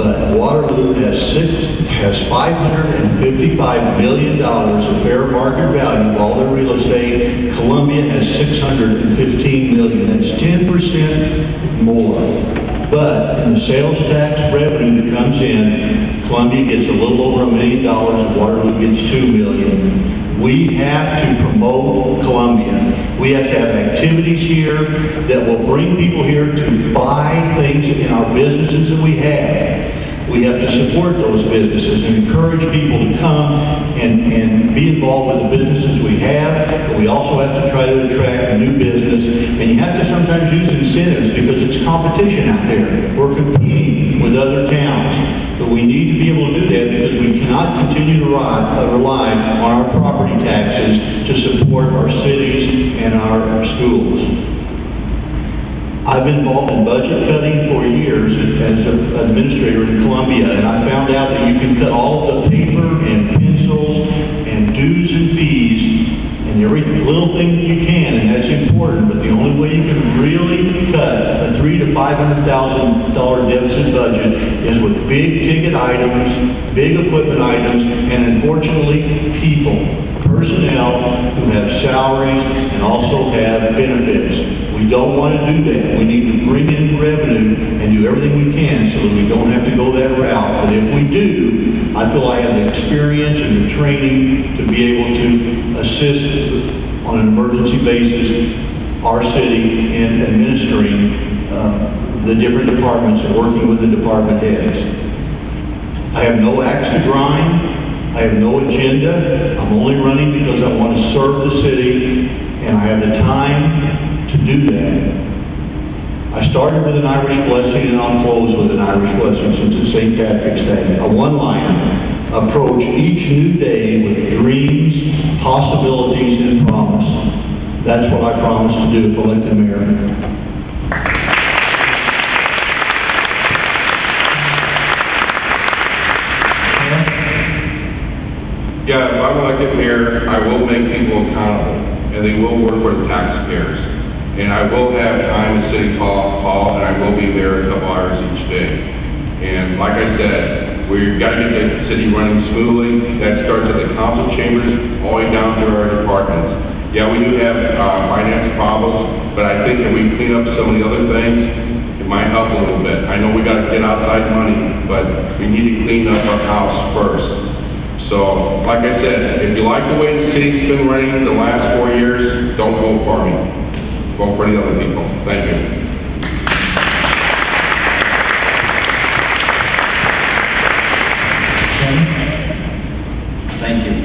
But Waterloo has $555 million of fair market value of all their real estate. Columbia has $615 million. That's 10% more. But in the sales tax revenue that comes in, Columbia gets a little over $1 million, and Waterloo gets $2 million. We have to promote Columbia. We have to have activities here that will bring people here to buy things in our businesses that we have. We have to support those businesses and encourage people to come and be involved with the businesses we have, but we also have to try to attract new business. And you have to sometimes use incentives because it's competition out there. We're competing with other towns. But we need to be able to do that because we cannot continue to rely on our property taxes to support our cities and our schools. I've been involved in budget cutting for years as an administrator in Columbia, and I found out that you can cut all of the paper and pencils and dues and fees and every little thing that you can, and that's important, but the only way you can really cut a $300,000 to $500,000 deficit budget is with big ticket items, big equipment items, and unfortunately, people, personnel who have salaries and also have benefits. We don't want to do that. We need to bring in revenue and do everything we can so that we don't have to go that route. But if we do, I feel I have the experience and the training to be able to assist on an emergency basis our city in administering the different departments and working with the department heads. I have no axe to grind. I have no agenda. I'm only running because I want to serve the city, and I have the time to do that. I started with an Irish blessing, and I'll close with an Irish blessing since it's St. Patrick's Day. A one-liner: approach each new day with dreams, possibilities, and promise. That's what I promise to do if elected mayor. Yeah, if I'm elected mayor, I will make people accountable, and they will work for the taxpayers. And I will have time at City Hall, and I will be there a couple hours each day. And like I said, we've got to get the city running smoothly. That starts at the council chambers all the way down to our departments. Yeah, we do have finance problems, but I think if we clean up some of the other things, it might help a little bit. I know we got to get outside money, but we need to clean up our house first. So, like I said, if you like the way the city's been running the last 4 years, don't vote for me. Vote for the other people. Thank you. Thank you.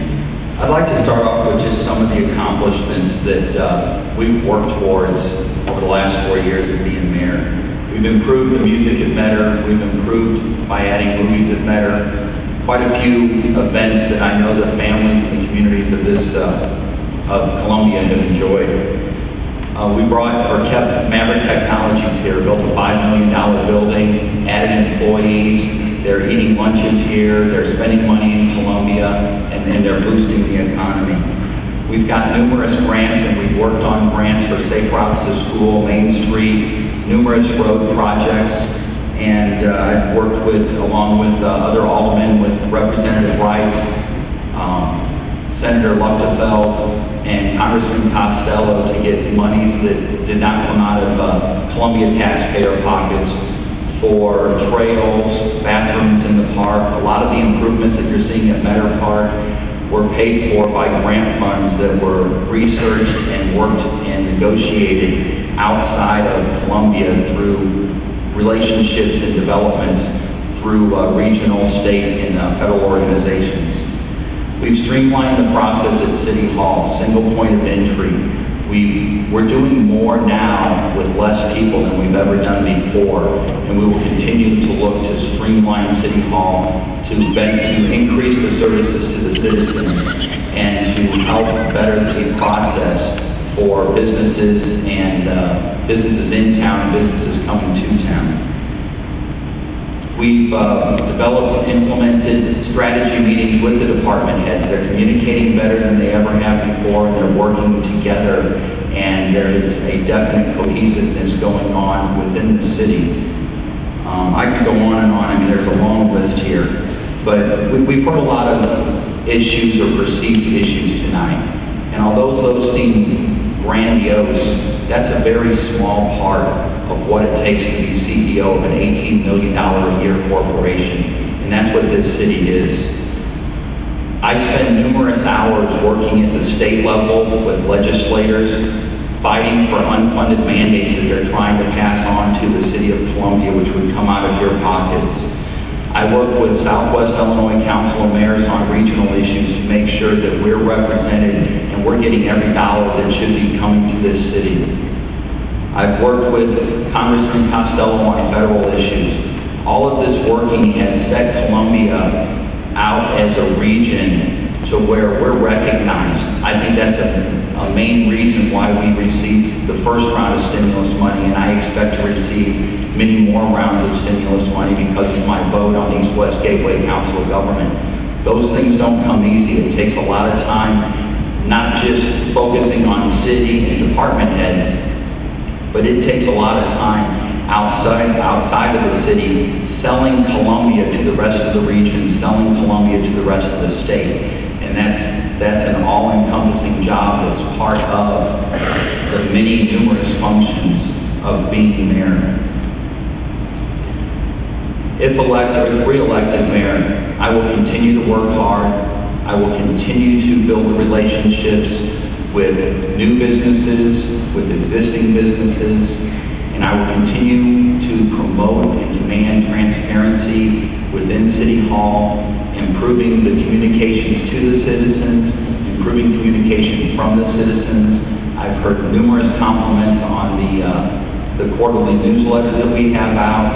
I'd like to start off with just some of the accomplishments that we've worked towards over the last 4 years of being mayor. We've improved the music at Metter. We've improved by adding movies at Metter. Quite a few events that I know the families and communities of Columbia have enjoyed. We kept Maverick Technologies here, built a $5 million building, added employees. They're eating lunches here. They're spending money in Columbia, and they're boosting the economy. We've got numerous grants, and we've worked on grants for Safe Routes to School, Main Street, numerous road projects. And I've worked along with other aldermen, with Representative Wright, Senator Luchtefeld, and Congressman Costello to get monies that did not come out of Columbia taxpayer pockets for trails, bathrooms in the park. A lot of the improvements that you're seeing at Metter Park were paid for by grant funds that were researched and worked and negotiated outside of Columbia through relationships and development through regional, state, and federal organizations. We've streamlined the process at City Hall, single point of entry. We're doing more now with less people than we've ever done before, and we will continue to look to streamline City Hall to increase the services to the citizens and to help better the process for businesses and businesses in town and businesses coming to town. We've developed and implemented strategy meetings with the department heads. They're communicating better than they ever have before, and they're working together, and there is a definite cohesiveness going on within the city. I could go on and on. I mean, there's a long But we've heard a lot of issues or perceived issues tonight. And although those seem grandiose, that's a very small part of what it takes to be CEO of an $18 million a year corporation. And that's what this city is. I spend numerous hours working at the state level with legislators, fighting for unfunded mandates that they're trying to pass on to the city of Columbia, which would come out of your pockets. I work with Southwest Illinois Council of Mayors on regional issues to make sure that we're represented and we're getting every dollar that should be coming to this city. I've worked with Congressman Costello on federal issues. All of this working has set Columbia out as a region to where we're recognized. I think that's a main reason why we received the first round of stimulus money, and I expect to receive many more rounds of stimulus money because of my vote on East West Gateway Council of Government. Those things don't come easy. It takes a lot of time, not just focusing on city and department heads, but it takes a lot of time outside of the city, selling Columbia to the rest of the region, selling Columbia to the rest of the state. And that's an all-encompassing job that's part of the many numerous functions of being mayor. If re-elected mayor, I will continue to work hard. I will continue to build relationships with new businesses, with existing businesses, and I will continue to promote and demand transparency within City Hall, improving the communications to the citizens, improving communication from the citizens. I've heard numerous compliments on the quarterly newsletter that we have out,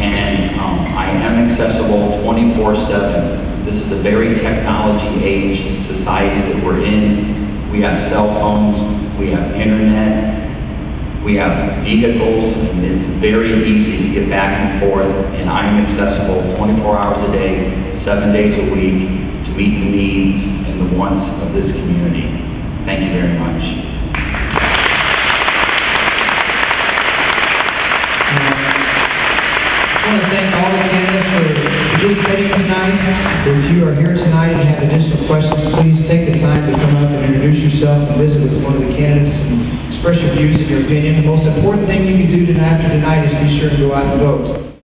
and I am accessible 24/7. This is a very technology-age society that we're in. We have cell phones, we have internet, we have vehicles, and it's very easy to get back and forth, and I'm accessible 24 hours a day, 7 days a week, to meet the needs and the wants of this community. Thank you very much. I want to thank all the candidates for participating tonight. If you are here tonight and have additional questions, please take the time to come up and introduce yourself and visit with one of the candidates and express your views and your opinion. The most important thing you can do after tonight is be sure to go out and vote.